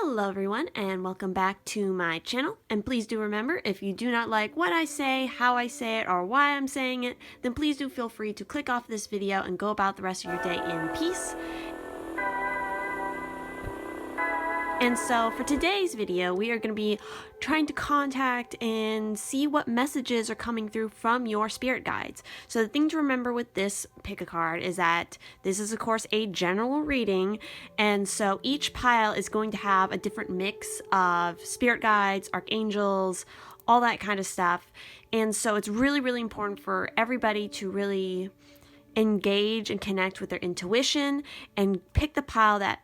Hello everyone and welcome back to my channel, and please do remember, if you do not like what I say, how I say it, or why I'm saying it, then please do feel free to click off this video and go about the rest of your day in peace. And so for today's video, we are going to be trying to contact and see what messages are coming through from your spirit guides. So the thing to remember with this pick-a-card is that this is of course a general reading, and so each pile is going to have a different mix of spirit guides, archangels, all that kind of stuff. And so it's really important for everybody to really engage and connect with their intuition and pick the pile that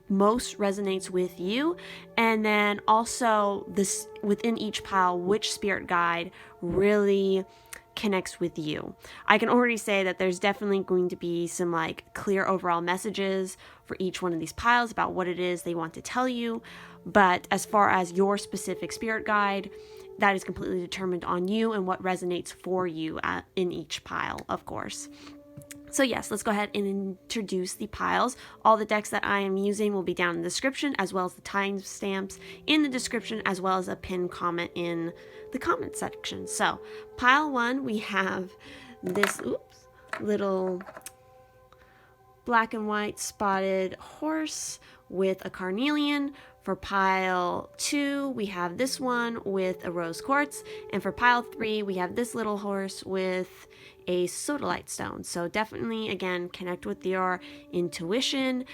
most resonates with you, and then also this within each pile, which spirit guide really connects with you. I can already say that there's definitely going to be some like clear overall messages for each one of these piles about what it is they want to tell you, but as far as your specific spirit guide, that is completely determined on you and what resonates for you in each pile, of course. So yes, let's go ahead and introduce the piles. All the decks that I am using will be down in the description, as well as the timestamps in the description, as well as a pinned comment in the comment section. So pile 1, we have this little black and white spotted horse with a carnelian. For pile 2, we have this one with a rose quartz, and for pile 3, we have this little horse with a sodalite stone. So definitely, again, connect with your intuition,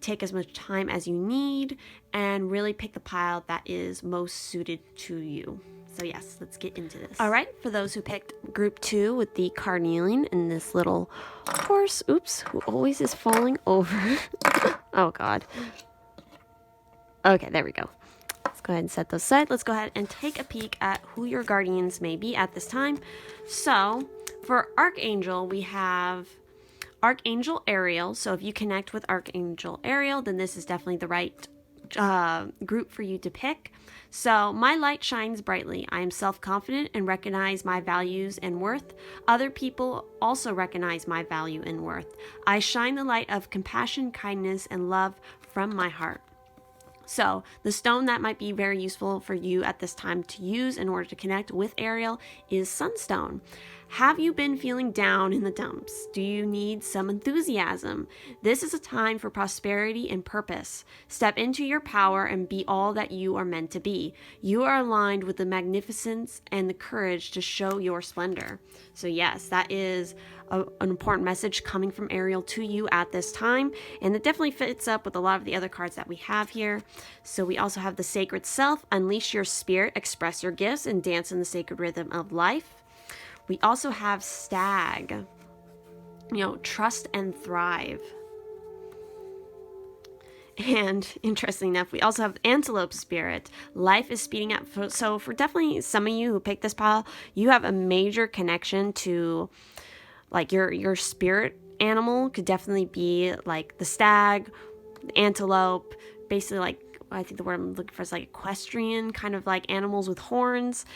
take as much time as you need, and really pick the pile that is most suited to you. So yes, let's get into this. All right, for those who picked group 2 with the carnelian and this little horse, who always is falling over. Oh God. Okay, there we go. Let's go ahead and set those aside. Let's go ahead and take a peek at who your guardians may be at this time. So for Archangel, we have Archangel Ariel. So if you connect with Archangel Ariel, then this is definitely the right group for you to pick. So my light shines brightly. I am self-confident and recognize my values and worth. Other people also recognize my value and worth. I shine the light of compassion, kindness, and love from my heart. So the stone that might be very useful for you at this time to use in order to connect with Ariel is Sunstone. Have you been feeling down in the dumps? Do you need some enthusiasm? This is a time for prosperity and purpose. Step into your power and be all that you are meant to be. You are aligned with the magnificence and the courage to show your splendor. So yes, that is an important message coming from Ariel to you at this time, and it definitely fits up with a lot of the other cards that we have here. So we also have the Sacred Self, unleash your spirit, express your gifts, and dance in the sacred rhythm of life. We also have Stag, trust and thrive. And interesting enough, we also have Antelope Spirit. Life is speeding up. So for definitely some of you who picked this pile, you have a major connection to like your spirit animal. Could definitely be like the stag, the antelope, basically like, I think the word I'm looking for is like equestrian, kind of like animals with horns.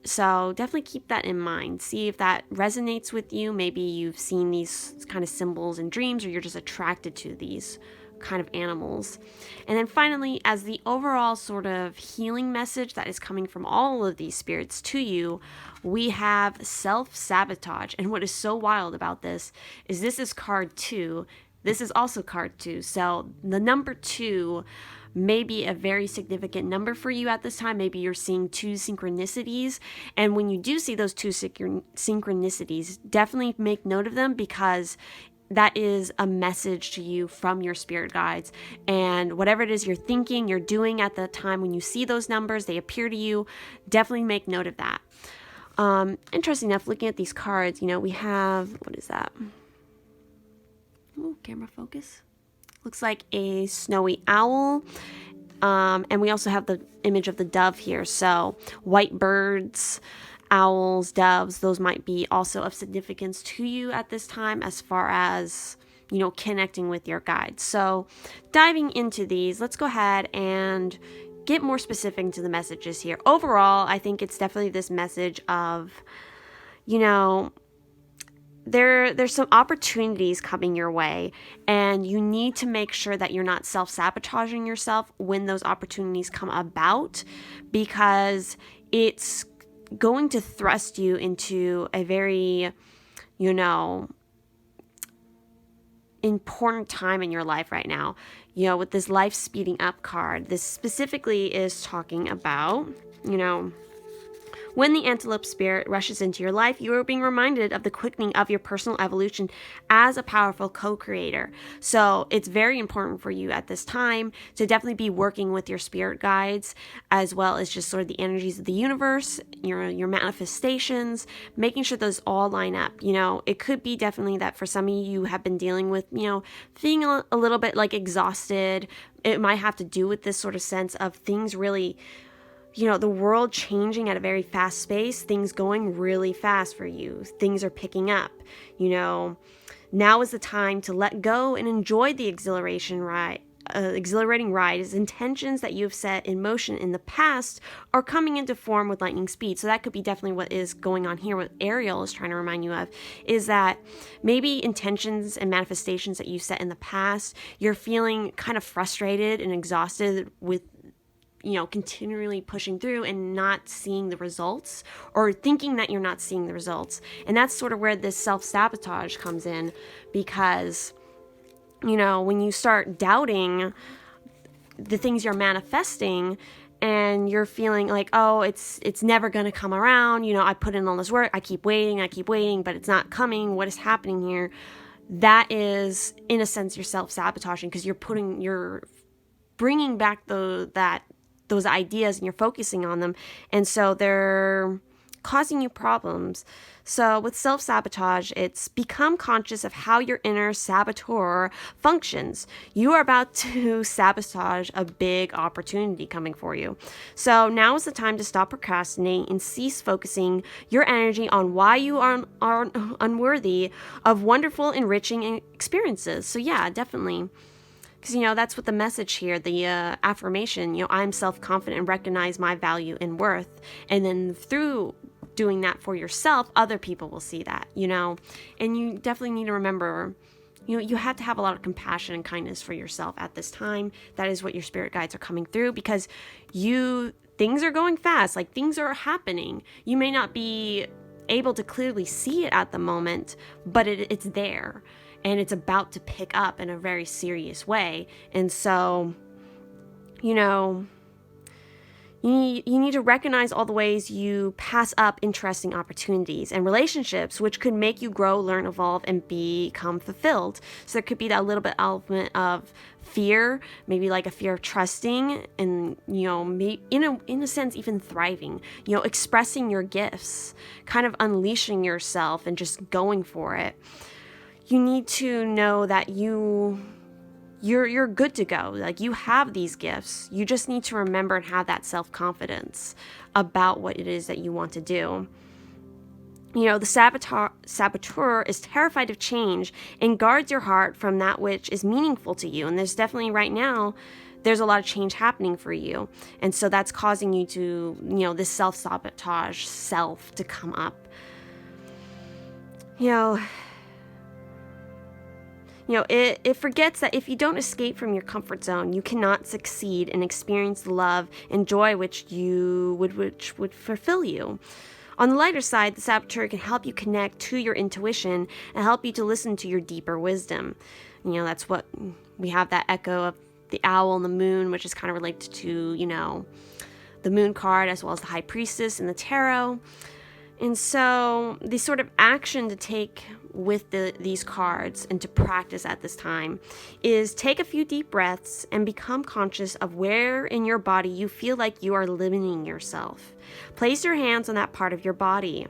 So definitely keep that in mind. See if that resonates with you. Maybe you've seen these kind of symbols in dreams, or you're just attracted to these kind of animals. And then finally, as the overall sort of healing message that is coming from all of these spirits to you, we have self-sabotage. And what is so wild about this is card 2. This is also card 2. So the number 2 may be a very significant number for you at this time. Maybe you're seeing 2 synchronicities. And when you do see those 2 synchronicities, definitely make note of them, because that is a message to you from your spirit guides. And whatever it is you're thinking, you're doing at the time when you see those numbers, they appear to you, definitely make note of that. Interesting enough, looking at these cards, we have, what is that? Ooh, camera focus. Looks like a snowy owl. And we also have the image of the dove here. So white birds, owls, doves, those might be also of significance to you at this time as far as, connecting with your guides. So diving into these, let's go ahead and get more specific to the messages here. Overall, I think it's definitely this message of, there's some opportunities coming your way, and you need to make sure that you're not self-sabotaging yourself when those opportunities come about, because it's going to thrust you into a very, important time in your life right now. With this life speeding up card, this specifically is talking about, when the antelope spirit rushes into your life, you are being reminded of the quickening of your personal evolution as a powerful co-creator. So it's very important for you at this time to definitely be working with your spirit guides, as well as just sort of the energies of the universe, your manifestations, making sure those all line up. It could be definitely that for some of you have been dealing with, feeling a little bit like exhausted. It might have to do with this sort of sense of things really, the world changing at a very fast pace, things going really fast for you. Things are picking up, Now is the time to let go and enjoy the exhilarating ride, as intentions that you have set in motion in the past are coming into form with lightning speed. So that could be definitely what is going on here. What Ariel is trying to remind you of is that maybe intentions and manifestations that you set in the past, you're feeling kind of frustrated and exhausted with continually pushing through and not seeing the results, or thinking that you're not seeing the results. And that's sort of where this self-sabotage comes in, because, when you start doubting the things you're manifesting and you're feeling like, oh, it's never going to come around. I put in all this work. I keep waiting, but it's not coming. What is happening here? That is, in a sense, you're self-sabotaging, because you're bringing back those ideas and you're focusing on them, and so they're causing you problems. So with self-sabotage, it's become conscious of how your inner saboteur functions. You are about to sabotage a big opportunity coming for you. So now is the time to stop procrastinating and cease focusing your energy on why you are unworthy of wonderful, enriching experiences. So yeah, definitely. Because, that's what the message here, the affirmation, I'm self-confident and recognize my value and worth. And then through doing that for yourself, other people will see that, And you definitely need to remember, you have to have a lot of compassion and kindness for yourself at this time. That is what your spirit guides are coming through, because things are going fast, like things are happening. You may not be able to clearly see it at the moment, but it's there. And it's about to pick up in a very serious way. And so, you need to recognize all the ways you pass up interesting opportunities and relationships, which could make you grow, learn, evolve, and become fulfilled. So there could be that little bit element of fear, maybe like a fear of trusting, and, maybe in a sense, even thriving, expressing your gifts, kind of unleashing yourself and just going for it. You need to know that you're good to go. Like, you have these gifts. You just need to remember and have that self-confidence about what it is that you want to do. The saboteur is terrified of change and guards your heart from that which is meaningful to you. And there's definitely right now, there's a lot of change happening for you. And so that's causing you to, this self-sabotage to come up. It forgets that if you don't escape from your comfort zone, you cannot succeed and experience the love and joy which would fulfill you. On the lighter side, the saboteur can help you connect to your intuition and help you to listen to your deeper wisdom. That's what we have, that echo of the owl and the moon, which is kind of related to, the moon card, as well as the high priestess and the tarot. And so the sort of action to take with these cards and to practice at this time is take a few deep breaths and become conscious of where in your body you feel like you are limiting yourself. Place your hands on that part of your body.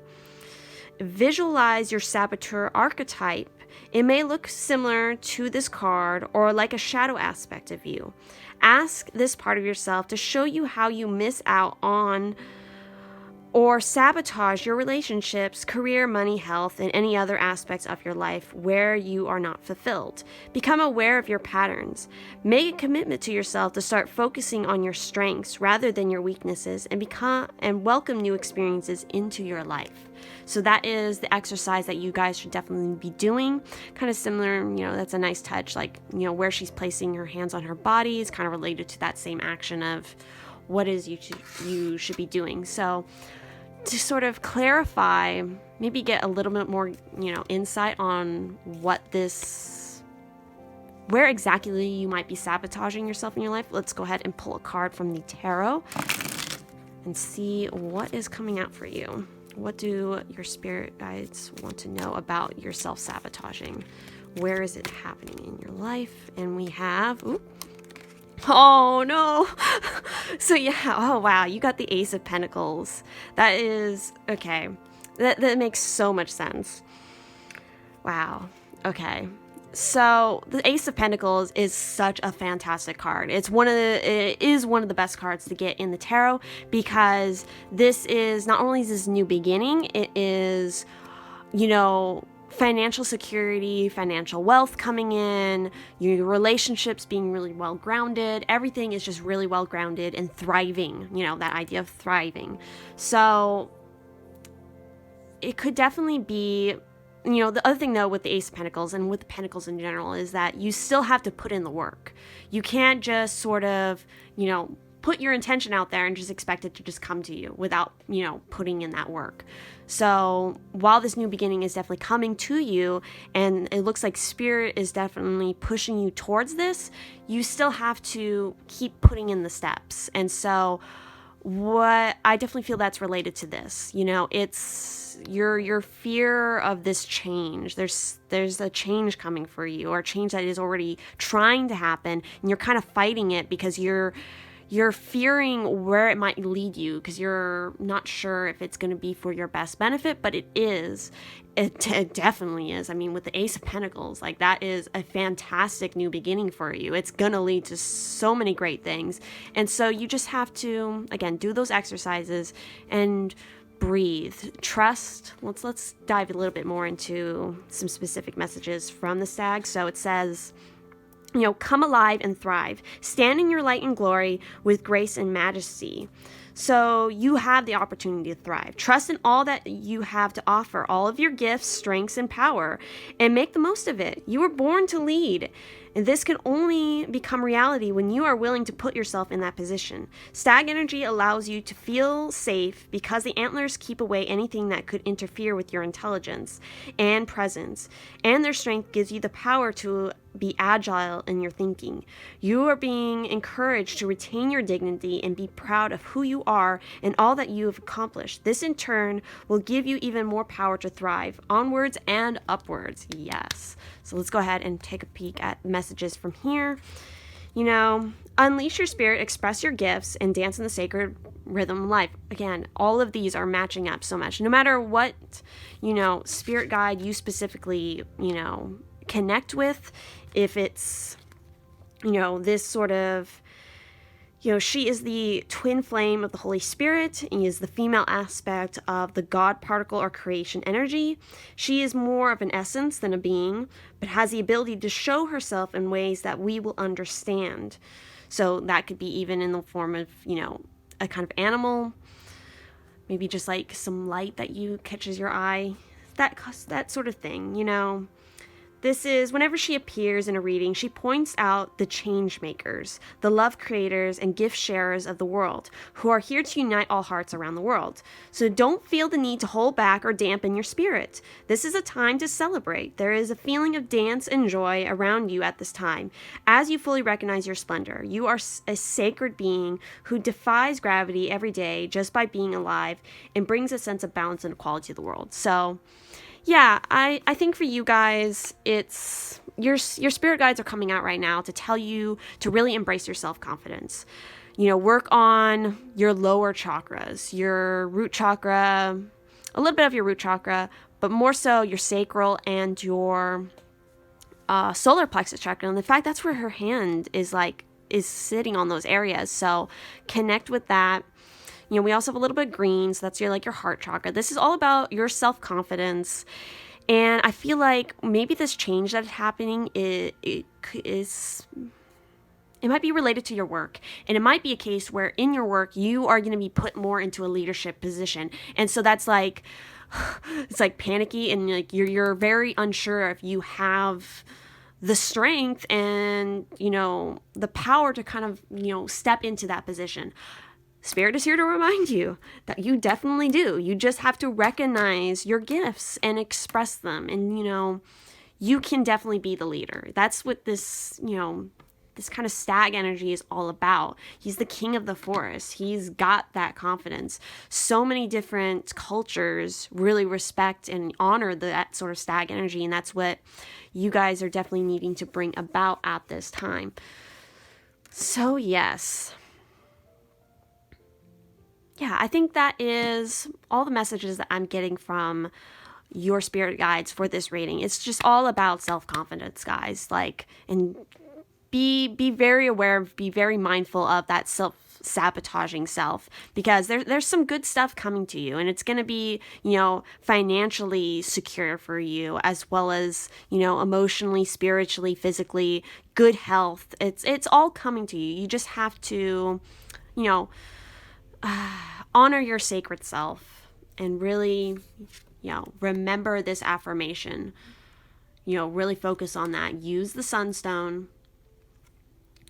Visualize your saboteur archetype. It may look similar to this card or like a shadow aspect of you. Ask this part of yourself to show you how you miss out on or sabotage your relationships, career, money, health, and any other aspects of your life where you are not fulfilled. Become aware of your patterns. Make a commitment to yourself to start focusing on your strengths rather than your weaknesses, and welcome new experiences into your life. So that is the exercise that you guys should definitely be doing. Kind of similar, that's a nice touch, like, where she's placing her hands on her body is kind of related to that same action of what is you should be doing. So to sort of clarify, maybe get a little bit more, insight on where exactly you might be sabotaging yourself in your life, let's go ahead and pull a card from the tarot and see what is coming out for you. What do your spirit guides want to know about your self-sabotaging? Where is it happening in your life? And we have, oh no. So oh wow, you got the Ace of Pentacles. That is, okay. That makes so much sense. Wow. Okay. So the Ace of Pentacles is such a fantastic card. It is one of the best cards to get in the tarot, because this is not only is this new beginning, it is, financial security, financial wealth coming in, your relationships being really well grounded. Everything is just really well grounded and thriving, that idea of thriving. So it could definitely be, the other thing though with the Ace of Pentacles and with the Pentacles in general is that you still have to put in the work. You can't just sort of, put your intention out there and just expect it to just come to you without, putting in that work. So while this new beginning is definitely coming to you, and it looks like Spirit is definitely pushing you towards this, you still have to keep putting in the steps. And so what I definitely feel that's related to this, it's your fear of this change. There's a change coming for you, or a change that is already trying to happen, and you're kind of fighting it because you're fearing where it might lead you, because you're not sure if it's going to be for your best benefit, but it is. It definitely is. I mean, with the Ace of Pentacles, like, that is a fantastic new beginning for you. It's going to lead to so many great things. And so you just have to, again, do those exercises and breathe, trust. Let's dive a little bit more into some specific messages from the stag. So it says, come alive and thrive. Stand in your light and glory with grace and majesty. So you have the opportunity to thrive. Trust in all that you have to offer, all of your gifts, strengths, and power, and make the most of it. You were born to lead. And this can only become reality when you are willing to put yourself in that position. Stag energy allows you to feel safe because the antlers keep away anything that could interfere with your intelligence and presence, and their strength gives you the power to be agile in your thinking. You are being encouraged to retain your dignity and be proud of who you are and all that you have accomplished. This in turn will give you even more power to thrive onwards and upwards. Yes. So let's go ahead and take a peek at messages from here. Unleash your spirit, express your gifts, and dance in the sacred rhythm of life. Again, all of these are matching up so much. No matter what, spirit guide you specifically, connect with, if it's, this sort of, she is the twin flame of the Holy Spirit. He is the female aspect of the God particle or creation energy. She is more of an essence than a being, but has the ability to show herself in ways that we will understand. So that could be even in the form of, a kind of animal, maybe just like some light that catches your eye, that sort of thing, This is, whenever she appears in a reading, she points out the change makers, the love creators and gift sharers of the world, who are here to unite all hearts around the world. So don't feel the need to hold back or dampen your spirit. This is a time to celebrate. There is a feeling of dance and joy around you at this time. As you fully recognize your splendor, you are a sacred being who defies gravity every day just by being alive and brings a sense of balance and equality to the world. So yeah, I think for you guys, it's your spirit guides are coming out right now to tell you to really embrace your self-confidence. Work on your lower chakras, your root chakra, a little bit of your root chakra, but more so your sacral and your solar plexus chakra. And in fact, that's where her hand is sitting on those areas. So connect with that. We also have a little bit of green, so that's your heart chakra. This is all about your self-confidence. And I feel like maybe this change that's happening it might be related to your work. And it might be a case where in your work, you are going to be put more into a leadership position. And so that's it's like panicky, and like you're very unsure if you have the strength and, you know, the power to kind of, you know, step into that position. Spirit is here to remind you that you definitely do. You just have to recognize your gifts and express them. And, you know, you can definitely be the leader. That's what this, you know, this kind of stag energy is all about. He's the king of the forest. He's got that confidence. So many different cultures really respect and honor that sort of stag energy. And that's what you guys are definitely needing to bring about at this time. So yes. Yeah, I think that is all the messages that I'm getting from your spirit guides for this reading. It's just all about self-confidence, guys. Like, and be very aware, be very mindful of that self-sabotaging self, because there's some good stuff coming to you, and it's going to be, you know, financially secure for you, as well as, you know, emotionally, spiritually, physically, good health. It's all coming to you. You just have to, you know, honor your sacred self and really, you know, remember this affirmation. You know, really focus on that. Use the sunstone.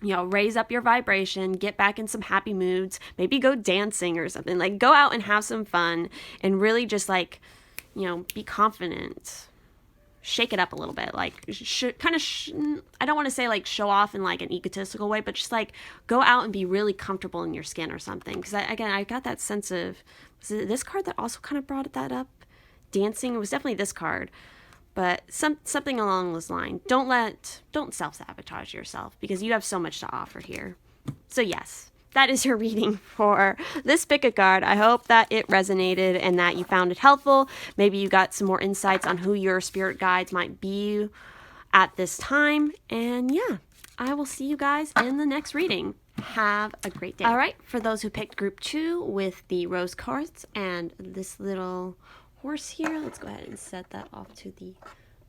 You know, raise up your vibration, get back in some happy moods, maybe go dancing or something. Like, go out and have some fun and really just, like, you know, be confident. Shake it up a little bit. Like, I don't want to say, like, show off in, like, an egotistical way, but just, like, go out and be really comfortable in your skin or something. Because, again, I got that sense of, was it this card that also kind of brought that up? Dancing? It was definitely this card. But something along those lines. Don't self-sabotage yourself, because you have so much to offer here. So yes, that is your reading for this pick-a-card. I hope that it resonated and that you found it helpful. Maybe you got some more insights on who your spirit guides might be at this time. And yeah, I will see you guys in the next reading. Have a great day. All right, for those who picked group 2 with the rose cards and this little horse here, let's go ahead and set that off to the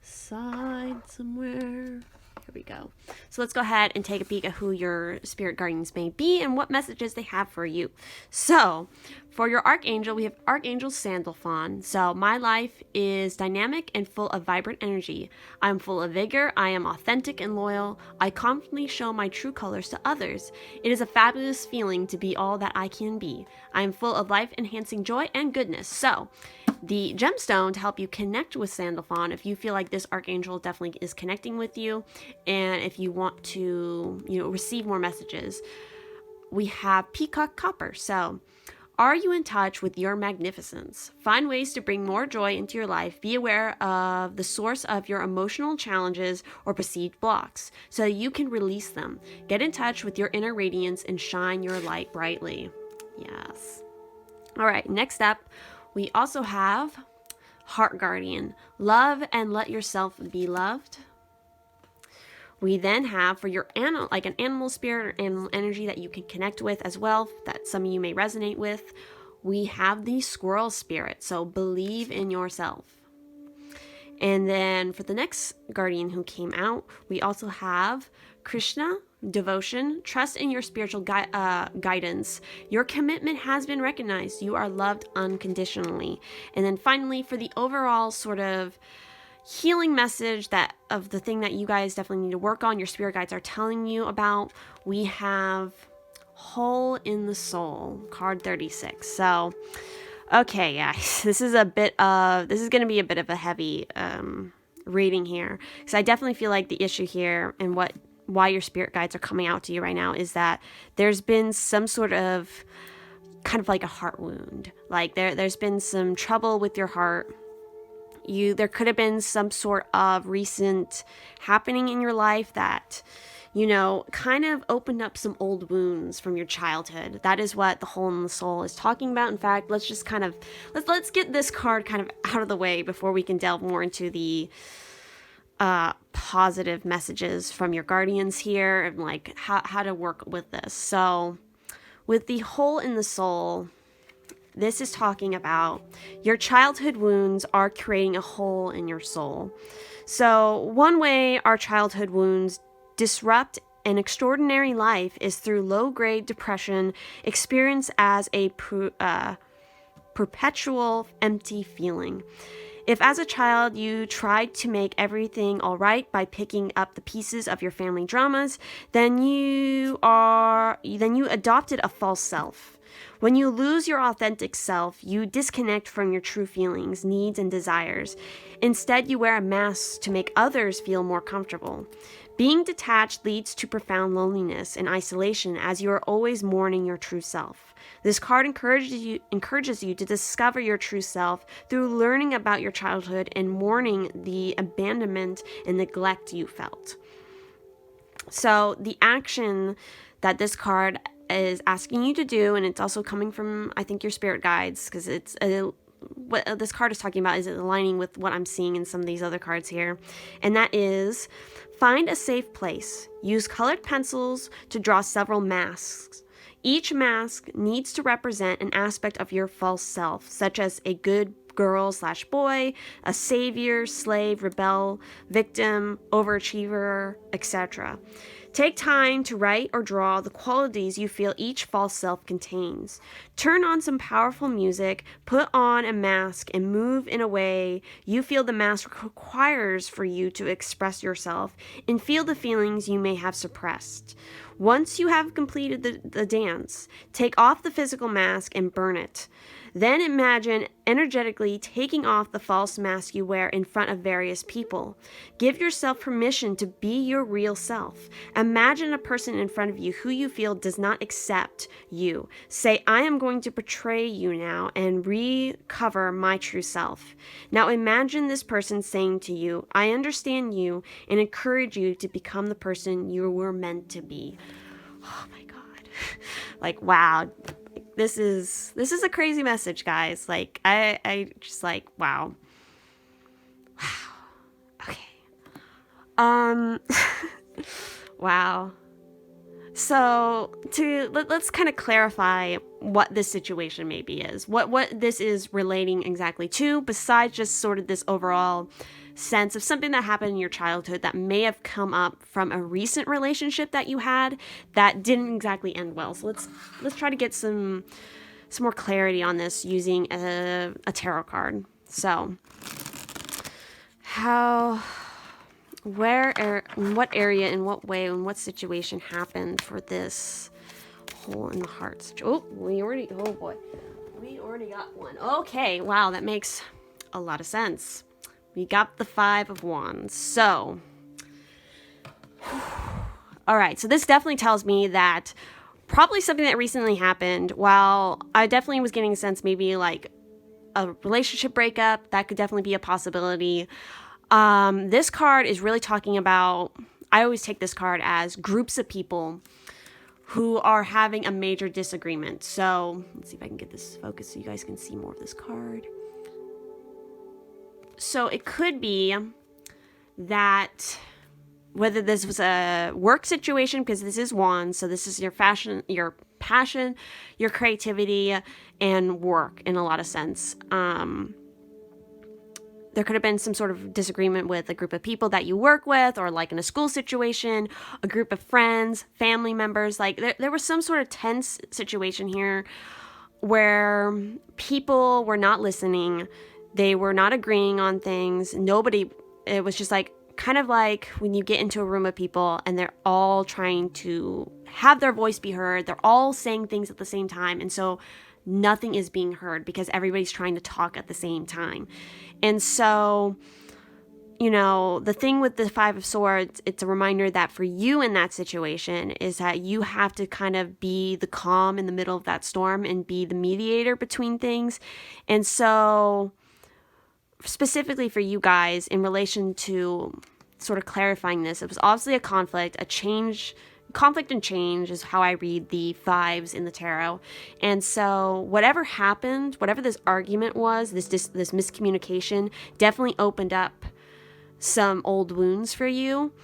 side somewhere. Here we go. So let's go ahead and take a peek at who your spirit guardians may be and what messages they have for you. So for your archangel, we have Archangel Sandalphon. So my life is dynamic and full of vibrant energy. I'm full of vigor. I am authentic and loyal. I confidently show my true colors to others. It is a fabulous feeling to be all that I can be. I am full of life-enhancing joy and goodness. So the gemstone to help you connect with Sandalphon, if you feel like this archangel definitely is connecting with you, and if you want to, you know, receive more messages, we have Peacock Copper. So, are you in touch with your magnificence? Find ways to bring more joy into your life. Be aware of the source of your emotional challenges or perceived blocks so you can release them. Get in touch with your inner radiance and shine your light brightly. Yes. All right, next up, we also have Heart Guardian. Love and let yourself be loved. We then have for your animal, like an animal spirit or animal energy that you can connect with as well, that some of you may resonate with, we have the squirrel spirit. So believe in yourself. And then for the next guardian who came out, we also have Krishna, devotion, trust in your spiritual guidance. Your commitment has been recognized. You are loved unconditionally. And then finally, for the overall sort of healing message that of the thing that you guys definitely need to work on, your spirit guides are telling you about, we have Hole in the Soul, card 36. So, okay, guys, this is going to be a bit of a heavy reading here, because I definitely feel like the issue here and why your spirit guides are coming out to you right now is that there's been some sort of kind of like a heart wound. Like there's been some trouble with your heart. There could have been some sort of recent happening in your life that, you know, kind of opened up some old wounds from your childhood. That is what the Hole in the Soul is talking about. In fact, let's just kind of, let's get this card kind of out of the way before we can delve more into the positive messages from your guardians here and like how to work with this. So with the Hole in the Soul, this is talking about your childhood wounds are creating a hole in your soul. So one way our childhood wounds disrupt an extraordinary life is through low-grade depression experienced as a perpetual empty feeling. If as a child you tried to make everything all right by picking up the pieces of your family dramas, then you adopted a false self. When you lose your authentic self, you disconnect from your true feelings, needs, and desires. Instead, you wear a mask to make others feel more comfortable. Being detached leads to profound loneliness and isolation as you are always mourning your true self. This card encourages you to discover your true self through learning about your childhood and mourning the abandonment and neglect you felt. So the action that this card is asking you to do, and it's also coming from, I think, your spirit guides, because what this card is talking about is aligning with what I'm seeing in some of these other cards here, and that is find a safe place. Use colored pencils to draw several masks. Each mask needs to represent an aspect of your false self, such as a good girl/boy, a savior, slave, rebel, victim, overachiever, etc. Take time to write or draw the qualities you feel each false self contains. Turn on some powerful music, put on a mask, and move in a way you feel the mask requires for you to express yourself and feel the feelings you may have suppressed. Once you have completed the dance, take off the physical mask and burn it. Then imagine energetically taking off the false mask you wear in front of various people. Give yourself permission to be your real self. Imagine a person in front of you who you feel does not accept you. Say, I am going to portray you now and recover my true self. Now imagine this person saying to you, I understand you, and encourage you to become the person you were meant to be. Oh my God. Like, wow. This is a crazy message, guys. Like, I just like, wow. Okay. Wow. So let's kind of clarify what this situation maybe is. What this is relating exactly to, besides just sort of this overall sense of something that happened in your childhood that may have come up from a recent relationship that you had that didn't exactly end well. So let's try to get some more clarity on this using a tarot card. So in what area, in what way, in what situation happened for this hole in the heart? Oh, we already got one. Okay, wow, that makes a lot of sense. We got the 5 of Wands. So, all right. So this definitely tells me that probably something that recently happened. While I definitely was getting a sense maybe like a relationship breakup, that could definitely be a possibility. This card is really talking about, I always take this card as groups of people who are having a major disagreement. So let's see if I can get this focused so you guys can see more of this card. So it could be that whether this was a work situation, because this is Wands, so this is your passion, your creativity, and work in a lot of sense. There could have been some sort of disagreement with a group of people that you work with, or like in a school situation, a group of friends, family members. Like there was some sort of tense situation here where people were not listening. They were not agreeing on things. It was just like, kind of like when you get into a room of people and they're all trying to have their voice be heard. They're all saying things at the same time. And so nothing is being heard because everybody's trying to talk at the same time. And so, the thing with the 5 of Swords, it's a reminder that for you in that situation is that you have to kind of be the calm in the middle of that storm and be the mediator between things. And so specifically for you guys in relation to sort of clarifying this, it was obviously a conflict and change is how I read the 5s in the tarot. And so whatever happened, whatever this argument was, this miscommunication definitely opened up some old wounds for you.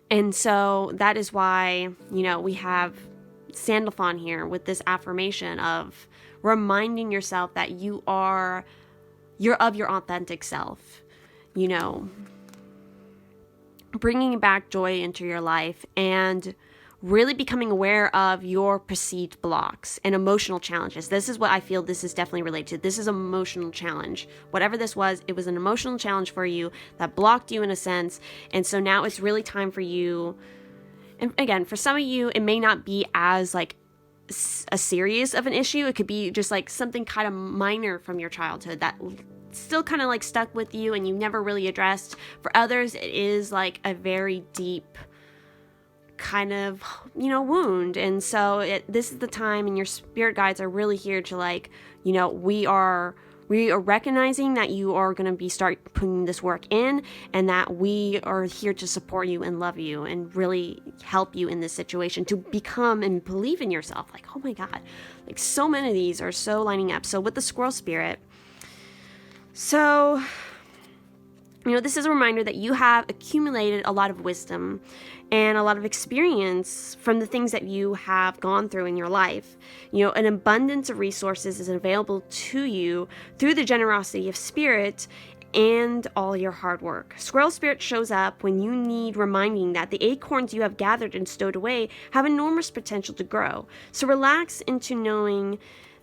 And so that is why, we have Sandalphon here with this affirmation of reminding yourself that you're of your authentic self, bringing back joy into your life and really becoming aware of your perceived blocks and emotional challenges. This is what I feel this is definitely related to. This is an emotional challenge. Whatever this was, it was an emotional challenge for you that blocked you in a sense. And so now it's really time for you. And again, for some of you, it may not be as like a serious of an issue. It could be just like something kind of minor from your childhood that still kind of like stuck with you and you never really addressed. For others, it is like a very deep kind of, wound. And so this is the time, and your spirit guides are really here to like, we are recognizing that you are going to start putting this work in, and that we are here to support you and love you and really help you in this situation to become and believe in yourself. Like, oh my God, like so many of these are so lining up. So with the squirrel spirit, so this is a reminder that you have accumulated a lot of wisdom and a lot of experience from the things that you have gone through in your life. An abundance of resources is available to you through the generosity of spirit and all your hard work. Squirrel spirit shows up when you need reminding that the acorns you have gathered and stowed away have enormous potential to grow. So relax into knowing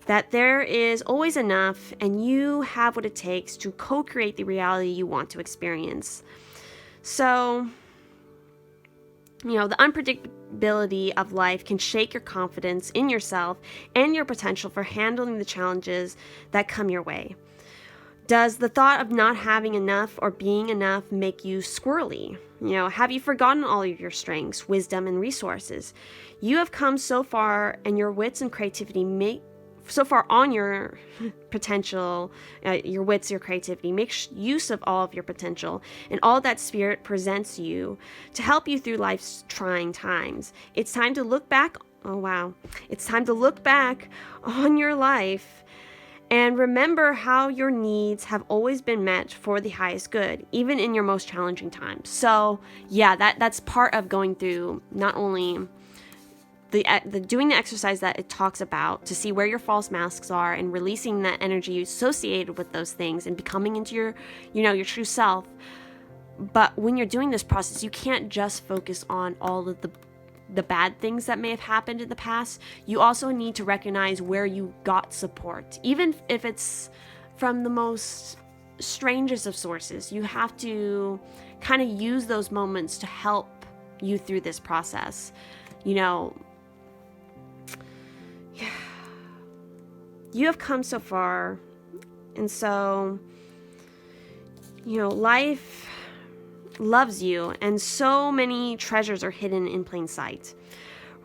that there is always enough, and you have what it takes to co-create the reality you want to experience. So, the unpredictability of life can shake your confidence in yourself and your potential for handling the challenges that come your way. Does the thought of not having enough or being enough make you squirrely? Have you forgotten all of your strengths, wisdom, and resources? You have come so far, and your wits and creativity so far on your potential, your wits, your creativity. Make use of all of your potential and all that spirit presents you to help you through life's trying times. It's time to look back. Oh, wow. It's time to look back on your life and remember how your needs have always been met for the highest good, even in your most challenging times. So yeah, that's part of going through not only doing the exercise that it talks about to see where your false masks are and releasing that energy associated with those things and becoming into your, your true self. But when you're doing this process, you can't just focus on all of the bad things that may have happened in the past. You also need to recognize where you got support, even if it's from the most strangest of sources. You have to kind of use those moments to help you through this process. You have come so far, and so, life loves you, and so many treasures are hidden in plain sight,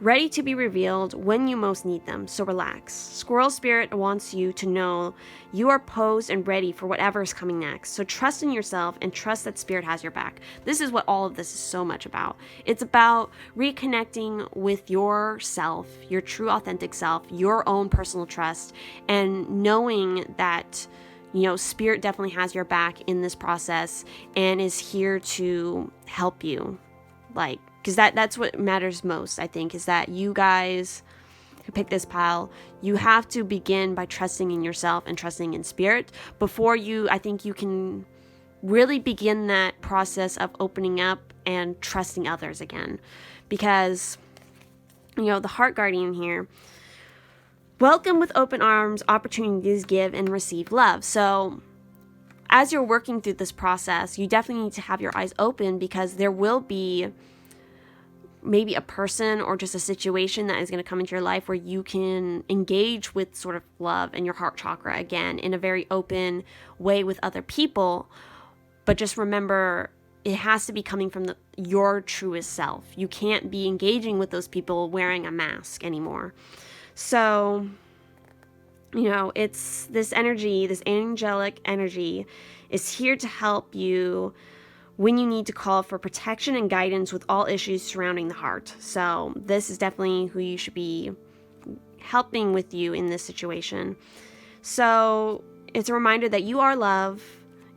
ready to be revealed when you most need them. So relax. Squirrel spirit wants you to know you are posed and ready for whatever is coming next. So trust in yourself and trust that spirit has your back. This is what all of this is so much about. It's about reconnecting with yourself, your true authentic self, your own personal trust, and knowing that spirit definitely has your back in this process and is here to help you. Because that's what matters most, I think, is that you guys who pick this pile, you have to begin by trusting in yourself and trusting in spirit before I think you can really begin that process of opening up and trusting others again. Because, the heart guardian here, welcome with open arms, opportunities give and receive love. So as you're working through this process, you definitely need to have your eyes open, because there will be maybe a person or just a situation that is going to come into your life where you can engage with sort of love and your heart chakra again in a very open way with other people. But just remember, it has to be coming from your truest self. You can't be engaging with those people wearing a mask anymore. So, it's this energy, this angelic energy is here to help you when you need to call for protection and guidance with all issues surrounding the heart. So this is definitely who you should be helping with you in this situation. So it's a reminder that you are love,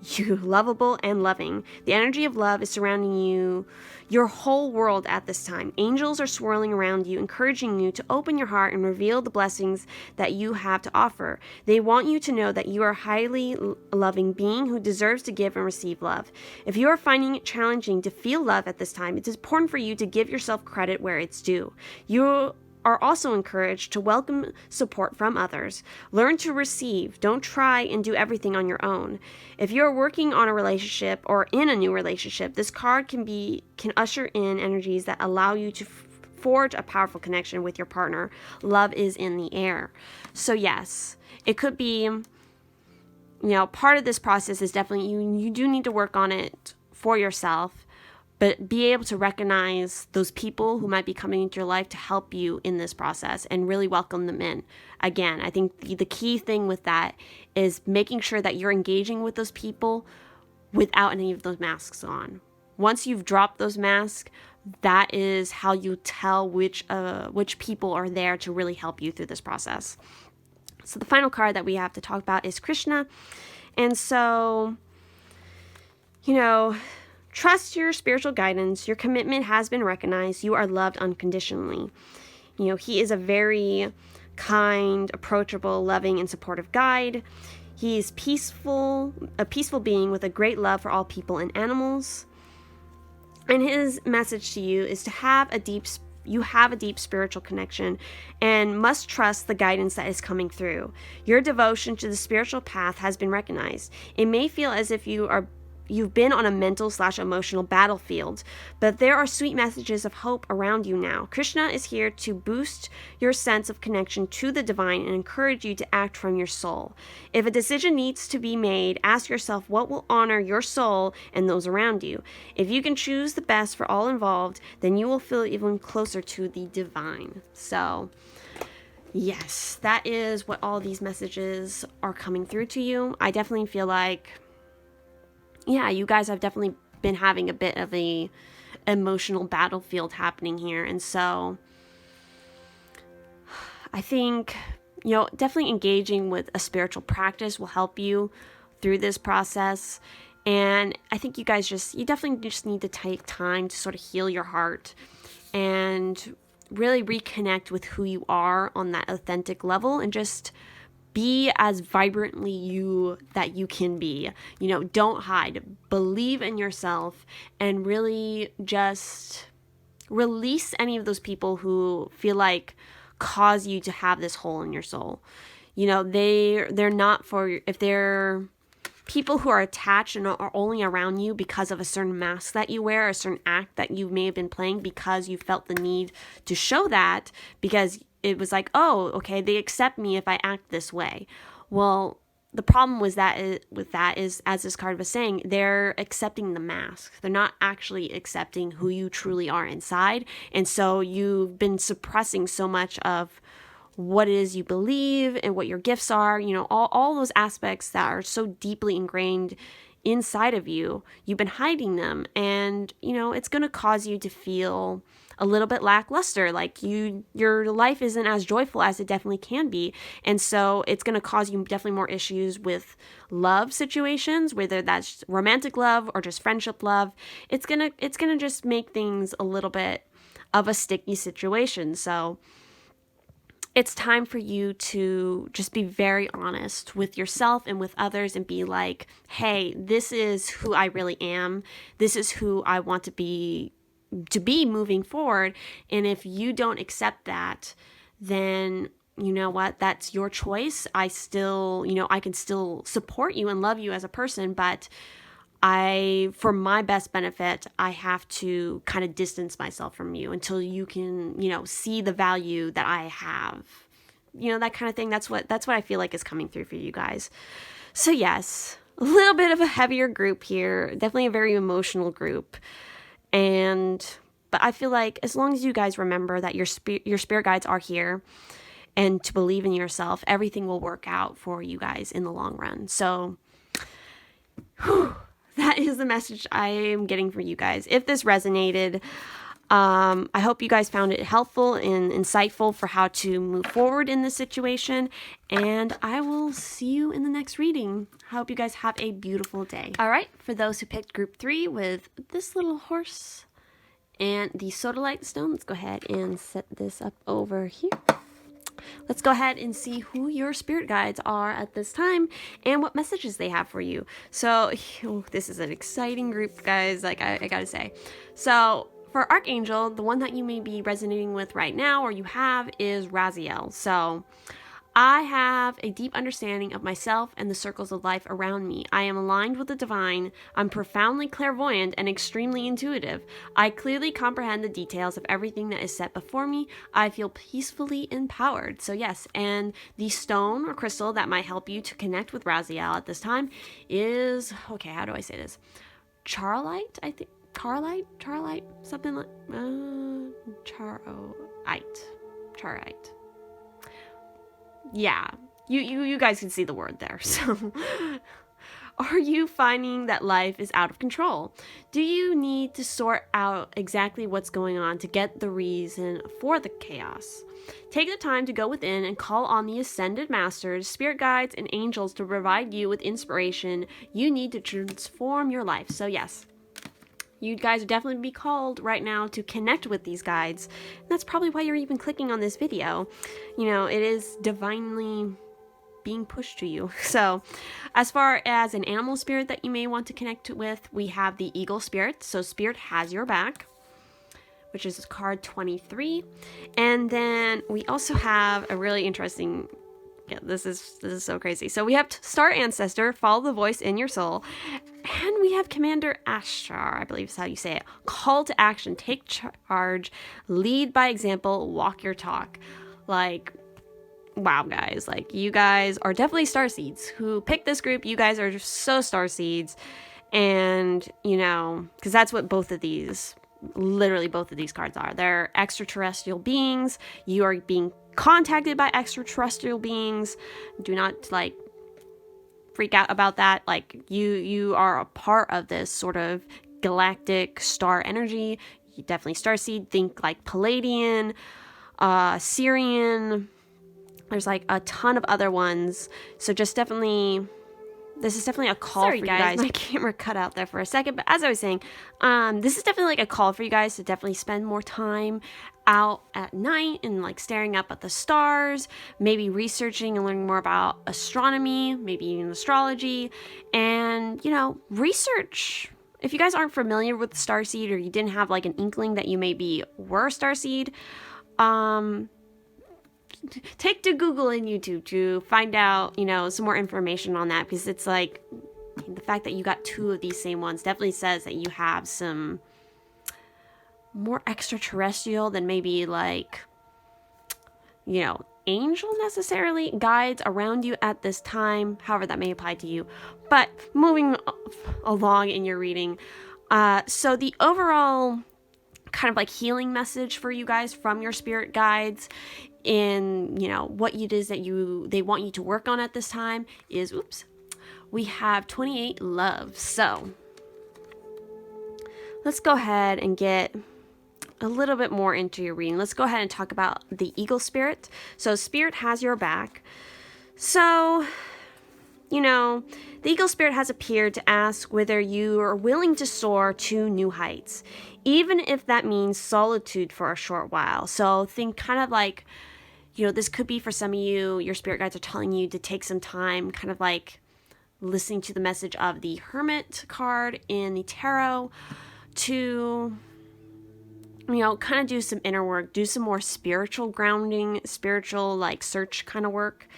you lovable and loving. The energy of love is surrounding you, your whole world at this time. Angels are swirling around you, encouraging you to open your heart and reveal the blessings that you have to offer. They want you to know that you are a highly loving being who deserves to give and receive love. If you are finding it challenging to feel love at this time, it's important for you to give yourself credit where it's due. You are also encouraged to welcome support from others. Learn to receive. Don't try and do everything on your own. If you're working on a relationship or in a new relationship, this card can usher in energies that allow you to forge a powerful connection with your partner. Love is in the air. So yes, it could be, part of this process is definitely you do need to work on it for yourself. But be able to recognize those people who might be coming into your life to help you in this process and really welcome them in. Again, I think the key thing with that is making sure that you're engaging with those people without any of those masks on. Once you've dropped those masks, that is how you tell which people are there to really help you through this process. So the final card that we have to talk about is Krishna. And so, trust your spiritual guidance. Your commitment has been recognized. You are loved unconditionally. He is a very kind, approachable, loving, and supportive guide. He is a peaceful being with a great love for all people and animals. And his message to you is to have a deep spiritual connection and must trust the guidance that is coming through. Your devotion to the spiritual path has been recognized. It may feel as if you've been on a mental/emotional battlefield, but there are sweet messages of hope around you now. Krishna is here to boost your sense of connection to the divine and encourage you to act from your soul. If a decision needs to be made, ask yourself what will honor your soul and those around you. If you can choose the best for all involved, then you will feel even closer to the divine. So, yes, that is what all these messages are coming through to you. I definitely feel like you guys have definitely been having a bit of a emotional battlefield happening here. And so I think, definitely engaging with a spiritual practice will help you through this process. And I think you definitely just need to take time to sort of heal your heart and really reconnect with who you are on that authentic level and just be as vibrantly you that you can be. Don't hide. Believe in yourself and really just release any of those people who feel like cause you to have this hole in your soul. They're not for, if they're people who are attached and are only around you because of a certain mask that you wear, a certain act that you may have been playing because you felt the need to show that because it was like, oh, okay, they accept me if I act this way. Well, the problem with that is, as this card was saying, they're accepting the mask. They're not actually accepting who you truly are inside. And so you've been suppressing so much of what it is you believe and what your gifts are, all those aspects that are so deeply ingrained inside of you. You've been hiding them, and, it's going to cause you to feel a little bit lackluster, like your life isn't as joyful as it definitely can be. And so it's going to cause you definitely more issues with love situations, whether that's romantic love or just friendship love. It's going to just make things a little bit of a sticky situation. So it's time for you to just be very honest with yourself and with others and be like, hey, this is who I really am. This is who I want to be moving forward. And if you don't accept that, then you know what, that's your choice. I can still support you and love you as a person, but for my best benefit, I have to kind of distance myself from you until you can, see the value that I have, that kind of thing. That's what I feel like is coming through for you guys. So yes, a little bit of a heavier group here, definitely a very emotional group. But I feel like as long as you guys remember that your spirit guides are here and to believe in yourself, everything will work out for you guys in the long run. So that is the message I am getting for you guys. If this resonated, I hope you guys found it helpful and insightful for how to move forward in this situation. And I will see you in the next reading. I hope you guys have a beautiful day. All right, for those who picked group 3 with this little horse and the sodalite stone, let's go ahead and set this up over here. Let's go ahead and see who your spirit guides are at this time and what messages they have for you. So, this is an exciting group, guys, like I gotta say. So, for Archangel, the one that you may be resonating with right now or you have is Raziel. So, I have a deep understanding of myself and the circles of life around me. I am aligned with the divine. I'm profoundly clairvoyant and extremely intuitive. I clearly comprehend the details of everything that is set before me. I feel peacefully empowered. So yes, and the stone or crystal that might help you to connect with Raziel at this time is, okay, how do I say this? Charlite, I think. Charlite, something like, Charite. Yeah, you guys can see the word there. So, are you finding that life is out of control? Do you need to sort out exactly what's going on to get the reason for the chaos? Take the time to go within and call on the ascended masters, spirit guides, and angels to provide you with inspiration you need to transform your life. So yes, you guys would definitely be called right now to connect with these guides. And that's probably why you're even clicking on this video. You know, it is divinely being pushed to you. So, as far as an animal spirit that you may want to connect with, we have the eagle spirit. So, spirit has your back, which is card 23. And then we also have a really interesting, yeah, this is so crazy. So we have Star Ancestor, follow the voice in your soul. And we have Commander Ashtar, I believe is how you say it. Call to action, take charge, lead by example, walk your talk. Like, wow, guys. Like, you guys are definitely starseeds. Who picked this group, you guys are just so starseeds. And, you know, because that's what literally both of these cards are. They're extraterrestrial beings. You are being contacted by extraterrestrial beings. Do not, like, freak out about that. Like, you are a part of this sort of galactic star energy. You definitely starseed. Think like Palladian, Syrian. There's like a ton of other ones. So just definitely, this is definitely a call for you guys. My camera cut out there for a second, but as I was saying, this is definitely like a call for you guys to definitely spend more time out at night and like staring up at the stars, maybe researching and learning more about astronomy, maybe even astrology, and, you know, research. If you guys aren't familiar with the starseed, or you didn't have like an inkling that you maybe were a starseed, take to Google and YouTube to find out, you know, some more information on that, because it's like the fact that you got 2 of these same ones definitely says that you have some more extraterrestrial than maybe like, you know, angel necessarily guides around you at this time, however that may apply to you. But moving along in your reading, so the overall kind of like healing message for you guys from your spirit guides in, you know, what it is that they want you to work on at this time is, we have 28 love. So let's go ahead and get a little bit more into your reading. Let's go ahead and talk about the eagle spirit. So spirit has your back. So, you know, the eagle spirit has appeared to ask whether you are willing to soar to new heights, even if that means solitude for a short while. So think kind of like, you know, this could be for some of you, your spirit guides are telling you to take some time, kind of like listening to the message of the Hermit card in the tarot, to, you know, kind of do some inner work, do some more spiritual grounding, spiritual like search kind of work.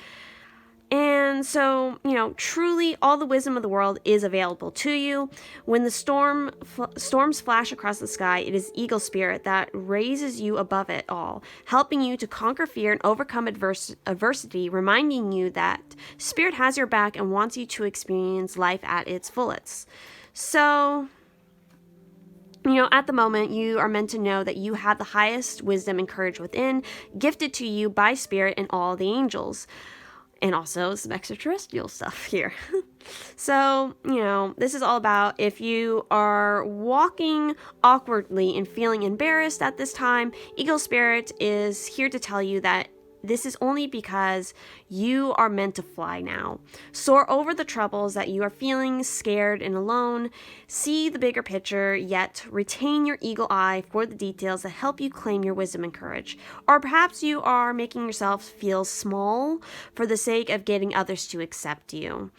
And so, you know, truly all the wisdom of the world is available to you. When the storms flash across the sky, it is eagle spirit that raises you above it all, helping you to conquer fear and overcome adversity, reminding you that spirit has your back and wants you to experience life at its fullest. So, you know, at the moment, you are meant to know that you have the highest wisdom and courage within, gifted to you by spirit and all the angels. And also some extraterrestrial stuff here. So, this is all about if you are walking awkwardly and feeling embarrassed at this time, Eagle Spirit is here to tell you that this is only because you are meant to fly now. Soar over the troubles that you are feeling scared and alone. See the bigger picture, yet retain your eagle eye for the details that help you claim your wisdom and courage. Or perhaps you are making yourself feel small for the sake of getting others to accept you.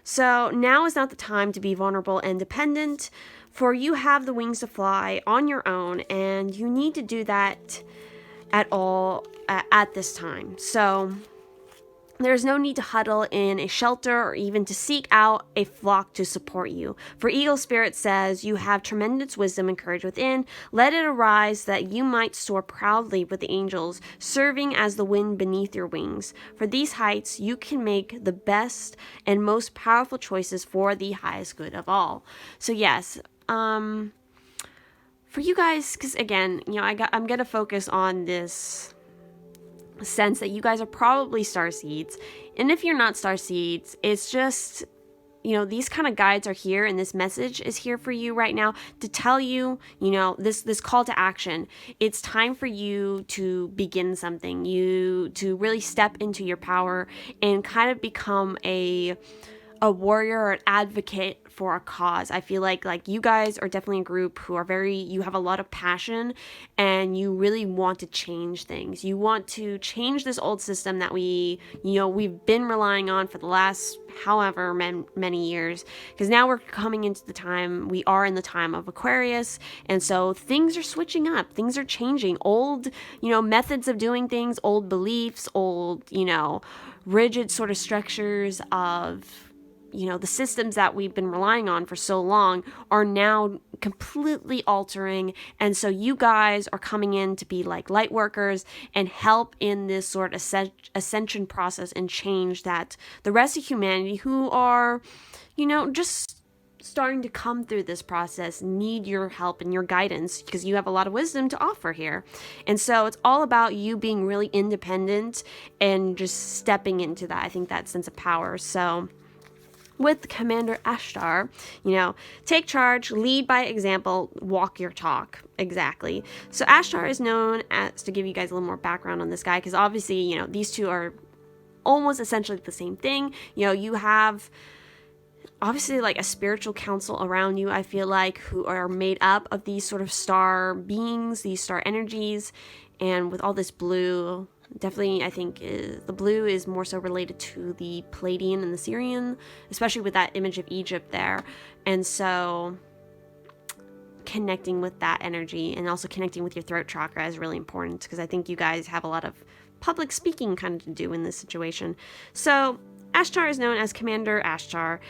So now is not the time to be vulnerable and dependent, for you have the wings to fly on your own, and you need to do that at this time. So there's no need to huddle in a shelter or even to seek out a flock to support you. For Eagle Spirit says you have tremendous wisdom and courage within. Let it arise that you might soar proudly with the angels, serving as the wind beneath your wings. For these heights, you can make the best and most powerful choices for the highest good of all. So yes, for you guys, because again, I'm going to focus on this sense that you guys are probably starseeds. And if you're not starseeds, it's just, these kind of guides are here, and this message is here for you right now to tell you, this call to action. It's time for you to begin something, to really step into your power and kind of become a warrior or an advocate for a cause. I feel like you guys are definitely a group who are you have a lot of passion, and you really want to change things. You want to change this old system that we've been relying on for the last however many years, because now we're coming into we are in the time of Aquarius, and so things are switching up, things are changing. Old, methods of doing things, old beliefs, old, rigid sort of structures of the systems that we've been relying on for so long are now completely altering. And so you guys are coming in to be like light workers and help in this sort of ascension process and change that the rest of humanity who are, just starting to come through this process need your help and your guidance, because you have a lot of wisdom to offer here. And so it's all about you being really independent and just stepping into that, I think, that sense of power. So with Commander Ashtar, take charge, lead by example, walk your talk. Exactly. So Ashtar is known as, to give you guys a little more background on this guy, because obviously, these two are almost essentially the same thing. You have obviously like a spiritual council around you, I feel like, who are made up of these sort of star beings, these star energies, and with all this blue. Definitely, I think the blue is more so related to the Palladian and the Syrian, especially with that image of Egypt there. And so connecting with that energy and also connecting with your throat chakra is really important, because I think you guys have a lot of public speaking kind of to do in this situation. So Ashtar is known as Commander Ashtar,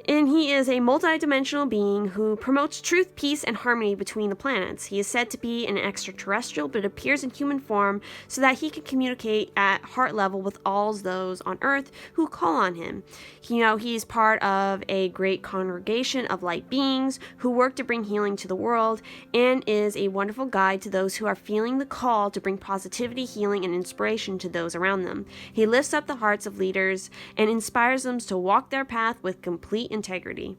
and he is a multi-dimensional being who promotes truth, peace, and harmony between the planets. He is said to be an extraterrestrial, but appears in human form so that he can communicate at heart level with all those on Earth who call on him. He's part of a great congregation of light beings who work to bring healing to the world, and is a wonderful guide to those who are feeling the call to bring positivity, healing, and inspiration to those around them. He lifts up the hearts of leaders and inspires them to walk their path with complete integrity.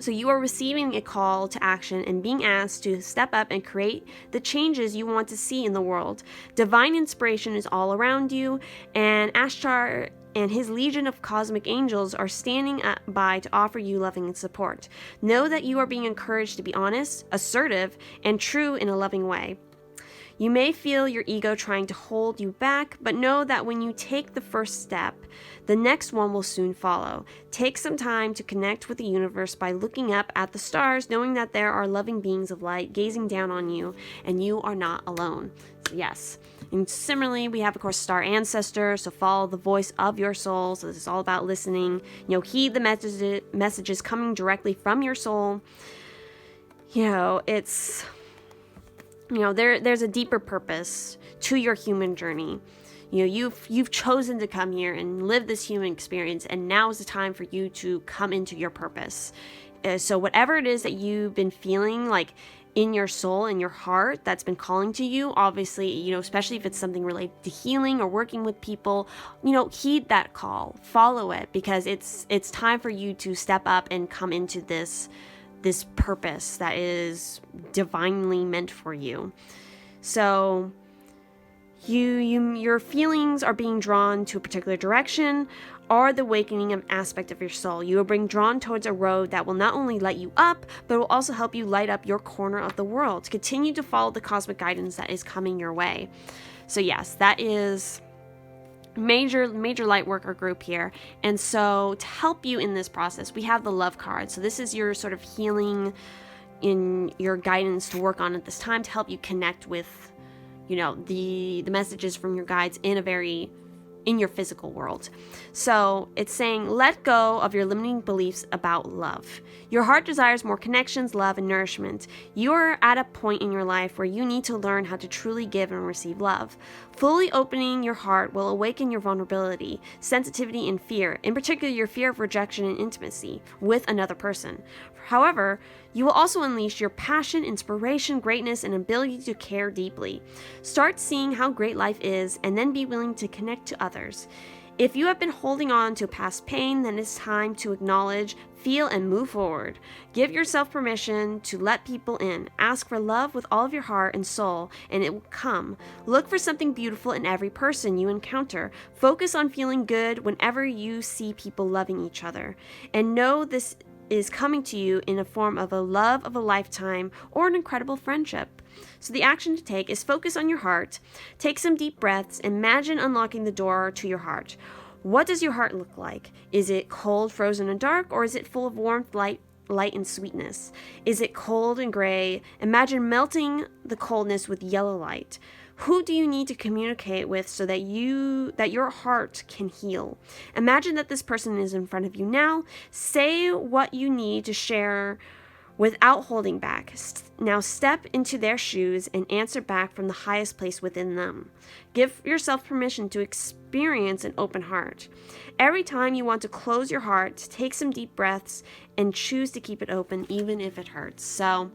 So you are receiving a call to action and being asked to step up and create the changes you want to see in the world. Divine inspiration is all around you, and Ashtar and his legion of cosmic angels are standing by to offer you loving support. Know that you are being encouraged to be honest, assertive, and true in a loving way. You may feel your ego trying to hold you back, but know that when you take the first step, the next one will soon follow. Take some time to connect with the universe by looking up at the stars, knowing that there are loving beings of light gazing down on you, and you are not alone. Yes. And similarly, we have, of course, star ancestors, so follow the voice of your soul. So this is all about listening. Heed the messages coming directly from your soul. It's... there's a deeper purpose to your human journey. You've chosen to come here and live this human experience, and now is the time for you to come into your purpose. So whatever it is that you've been feeling like in your soul and your heart that's been calling to you. Obviously, you know, especially if it's something related to healing or working with people, you know, heed that call, follow it, because it's time for you to step up and come into this purpose that is divinely meant for you. So your feelings are being drawn to a particular direction, or the awakening of aspect of your soul. You are being drawn towards a road that will not only light you up, but will also help you light up your corner of the world. Continue to follow the cosmic guidance that is coming your way. So yes, that is major light worker group here. And so to help you in this process, we have the love card. So this is your sort of healing in your guidance to work on at this time, to help you connect with, you know, the messages from your guides in your physical world. So it's saying, let go of your limiting beliefs about love. Your heart desires more connections, love, and nourishment. You are at a point in your life where you need to learn how to truly give and receive love. Fully opening your heart will awaken your vulnerability, sensitivity, and fear, in particular your fear of rejection and intimacy with another person. However, you will also unleash your passion, inspiration, greatness, and ability to care deeply. Start seeing how great life is, and then be willing to connect to others. If you have been holding on to past pain, then it's time to acknowledge, feel, and move forward. Give yourself permission to let people in. Ask for love with all of your heart and soul, and it will come. Look for something beautiful in every person you encounter. Focus on feeling good whenever you see people loving each other. And know this is coming to you in a form of a love of a lifetime or an incredible friendship. So the action to take is focus on your heart, take some deep breaths, imagine unlocking the door to your heart. What does your heart look like? Is it cold, frozen, and dark, or is it full of warmth, light, and sweetness? Is it cold and gray? Imagine melting the coldness with yellow light. Who do you need to communicate with so that your heart can heal? Imagine that this person is in front of you now. Say what you need to share without holding back. Now step into their shoes and answer back from the highest place within them. Give yourself permission to experience an open heart. Every time you want to close your heart, take some deep breaths and choose to keep it open even if it hurts. So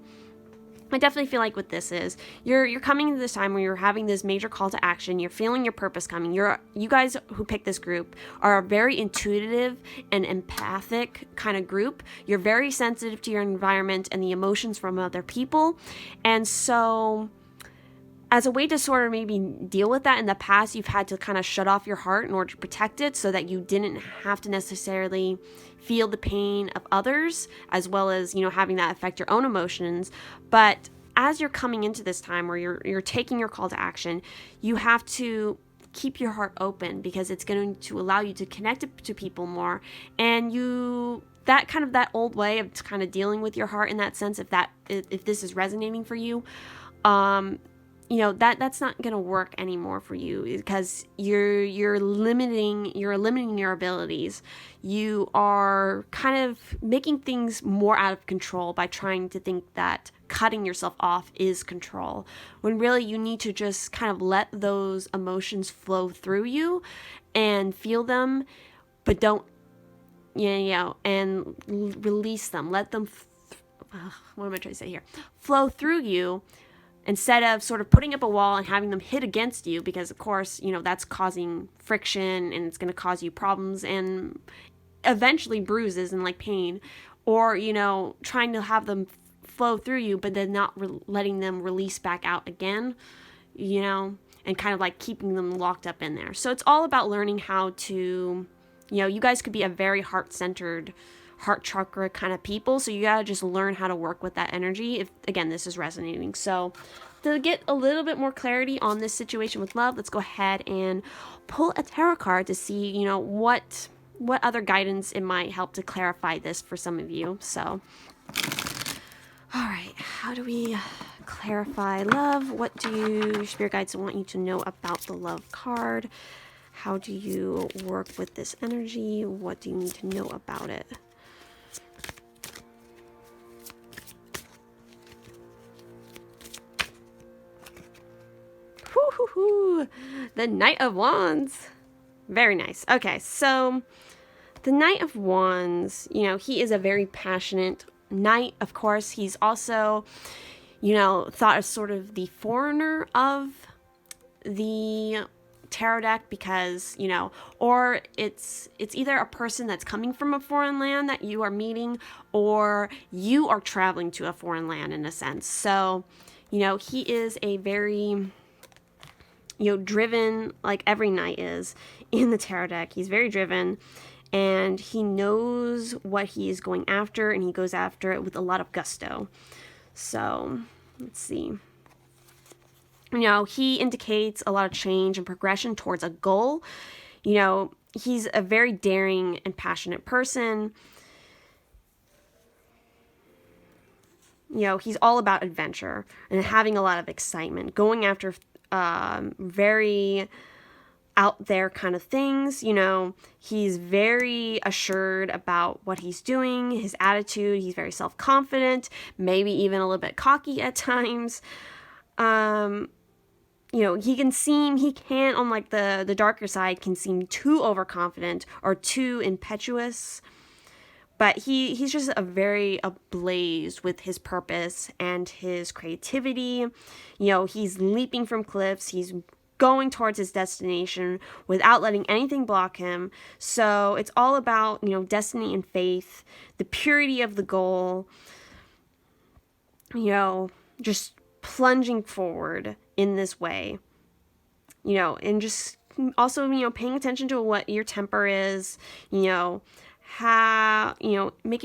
I definitely feel like what this is, you're coming into this time where you're having this major call to action. You're feeling your purpose coming. You guys who pick this group are a very intuitive and empathic kind of group. You're very sensitive to your environment and the emotions from other people. And so as a way to sort of maybe deal with that, in the past, you've had to kind of shut off your heart in order to protect it so that you didn't have to necessarily feel the pain of others, as well as, you know, having that affect your own emotions. But as you're coming into this time where you're taking your call to action, you have to keep your heart open, because it's going to allow you to connect to people more. And that old way of kind of dealing with your heart in that sense, if this is resonating for you, you know, that's not going to work anymore for you, because you're limiting your abilities. You are kind of making things more out of control by trying to think that cutting yourself off is control, when really you need to just kind of let those emotions flow through you and feel them, but don't, and release them. Let them, what am I trying to say here? Flow through you, instead of sort of putting up a wall and having them hit against you, because of course, you know, that's causing friction and it's going to cause you problems and eventually bruises and like pain, or, you know, trying to have them flow through you, but then not letting them release back out again, you know, and kind of like keeping them locked up in there. So it's all about learning how to, you know, you guys could be a very heart-centered, heart chakra kind of people, so you gotta just learn how to work with that energy if, again, this is resonating. So to get a little bit more clarity on this situation with love, let's go ahead and pull a tarot card to see, you know, what other guidance it might help to clarify this for some of you. So all right, how do we clarify love? What do your spirit guides want you to know about the love card? How do you work with this energy? What do you need to know about it? The Knight of Wands. Very nice. Okay, so the Knight of Wands, you know, he is a very passionate knight. Of course, he's also, thought as sort of the foreigner of the tarot deck, because or it's either a person that's coming from a foreign land that you are meeting, or you are traveling to a foreign land in a sense. So he is a very driven, like every knight is in the tarot deck. He's very driven, and he knows what he is going after, and he goes after it with a lot of gusto. So let's see. He indicates a lot of change and progression towards a goal. He's a very daring and passionate person. He's all about adventure and having a lot of excitement, going after very out there kind of things. He's very assured about what he's doing, his attitude. He's very self-confident, maybe even a little bit cocky at times. He can on like the darker side can seem too overconfident or too impetuous, but he's just very ablaze with his purpose and his creativity. He's leaping from cliffs. He's going towards his destination without letting anything block him. So it's all about, destiny and faith, the purity of the goal, just plunging forward in this way, and just also, paying attention to what your temper is, making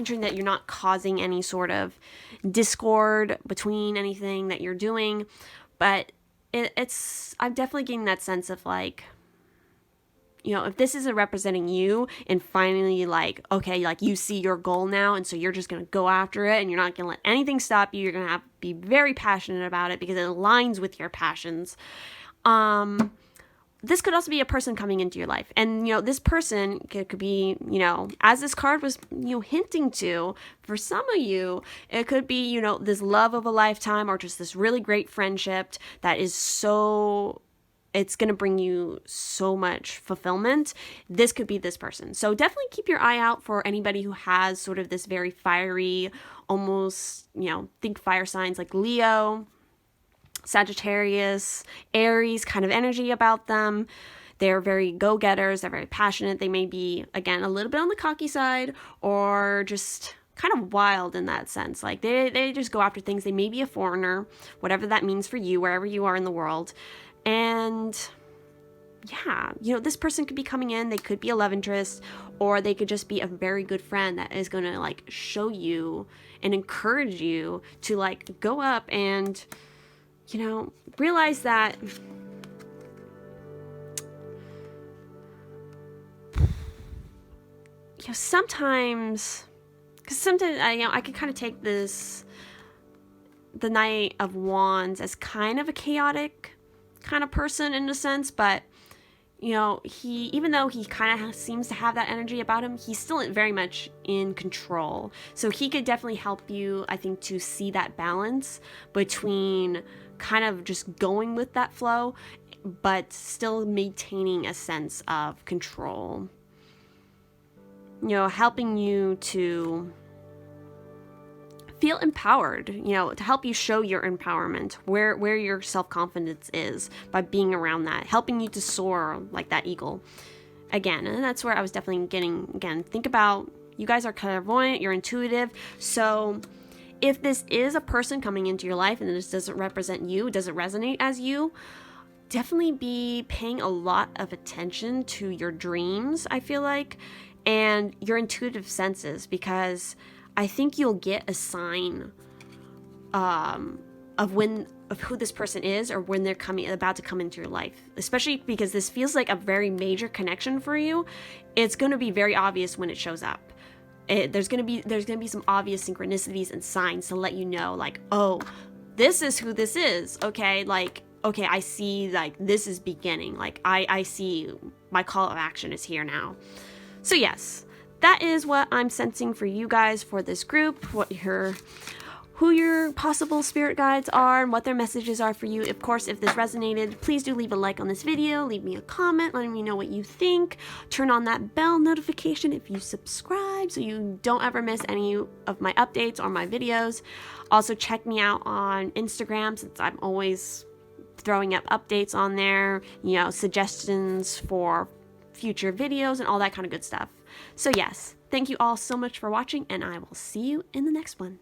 sure that you're not causing any sort of discord between anything that you're doing. But I'm definitely getting that sense of like, if this isn't representing you and finally you see your goal now, and so you're just going to go after it and you're not going to let anything stop you. You're going to have to be very passionate about it because it aligns with your passions. This could also be a person coming into your life. And, this person could be, as this card was, hinting to, for some of you, it could be, this love of a lifetime, or just this really great friendship that is it's going to bring you so much fulfillment. This could be this person. So definitely keep your eye out for anybody who has sort of this very fiery, almost, think fire signs like Leo, Sagittarius, Aries kind of energy about them. They're very go-getters. They're very passionate. They may be, again, a little bit on the cocky side, or just kind of wild in that sense. Like they just go after things. They may be a foreigner, whatever that means for you, wherever you are in the world. And yeah, this person could be coming in. They could be a love interest, or they could just be a very good friend that is going to show you and encourage you to go up and, realize that sometimes, because sometimes I can kind of take the Knight of Wands as kind of a chaotic kind of person in a sense, but even though he kind of seems to have that energy about him, he's still very much in control. So he could definitely help you, I think, to see that balance between kind of just going with that flow, but still maintaining a sense of control. Helping you to feel empowered, to help you show your empowerment, where your self-confidence is by being around that, helping you to soar like that eagle. Again, and that's where I was definitely think about, you guys are clairvoyant, you're intuitive. So if this is a person coming into your life and this doesn't represent you, doesn't resonate as you, definitely be paying a lot of attention to your dreams, I feel like, and your intuitive senses, because I think you'll get a sign of who this person is, or when they're about to come into your life. Especially because this feels like a very major connection for you. It's going to be very obvious when it shows up. There's going to be some obvious synchronicities and signs to let you know, oh, this is who this is. Okay, okay, I see, this is beginning. I see my call of action is here now. So yes, that is what I'm sensing for you guys for this group, what who your possible spirit guides are and what their messages are for you. Of course, if this resonated, please do leave a like on this video, leave me a comment, letting me know what you think. Turn on that bell notification if you subscribe so you don't ever miss any of my updates or my videos. Also, check me out on Instagram since I'm always throwing up updates on there, you know, suggestions for future videos and all that kind of good stuff. So yes, thank you all so much for watching, and I will see you in the next one.